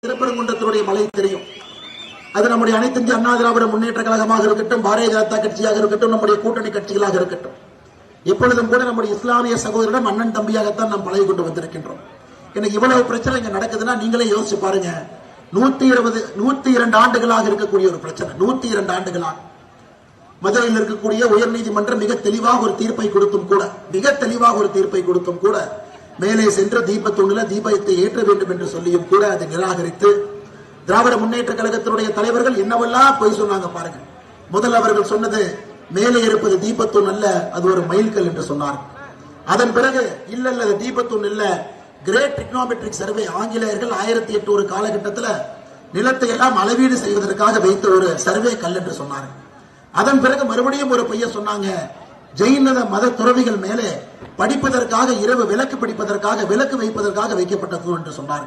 திருப்பரங்குன்றத்தினுடைய மலை தெரியும். அது நம்முடைய அனைத்து இந்திய அண்ணா திராவிட முன்னேற்ற கழகமாக இருக்கட்டும், பாரதிய ஜனதா கட்சியாக இருக்கட்டும், நம்முடைய கூட்டணி கட்சிகளாக இருக்கட்டும், எப்பொழுதும் கூட நம்முடைய இஸ்லாமிய சகோதரிடம் அண்ணன் தம்பியாகத்தான் நாம் பழகி கொண்டு வந்திருக்கின்றோம். எனக்கு இவ்வளவு பிரச்சனை இங்க நடக்குதுன்னா நீங்களே யோசிச்சு பாருங்க. 102 ஆண்டுகளாக இருக்கக்கூடிய ஒரு பிரச்சனை. 102 ஆண்டுகளாக மதுரையில் இருக்கக்கூடிய உயர்நீதிமன்றம் மிக தெளிவாக ஒரு தீர்ப்பை கொடுத்தும் கூட மேலே சென்று தீபத்தூணில தீபத்தை ஏற்ற வேண்டும் என்று சொல்லியும் கூட அதை நிராகரித்து திராவிட முன்னேற்ற கழகத்தினுடைய தலைவர்கள் என்னவெல்லாம் போய் சொன்னாங்க பாருங்க. முதல் அவர்கள் சொன்னது மேலே இருப்பது தீபத்தூண் அல்ல, அது ஒரு மைல்கல் என்று சொன்னார். அதன் பிறகு இல்ல தீபத்தூண் இல்ல, கிரேட் டெக்னாமெட்ரிக் சர்வே, ஆங்கிலேயர்கள் 1800 காலகட்டத்தில் நிலத்தை எல்லாம் அளவீடு செய்வதற்காக வைத்த ஒரு சர்வே கல் என்று சொன்னார். அதன் பிறகு மறுபடியும் ஒரு பையன் சொன்னாங்க, ஜெயின மத துறவிகள் மேலே படிப்பதற்காக இரவு விளக்கு வைப்பதற்காக வைக்கப்பட்ட தூண் என்று சொன்னார்.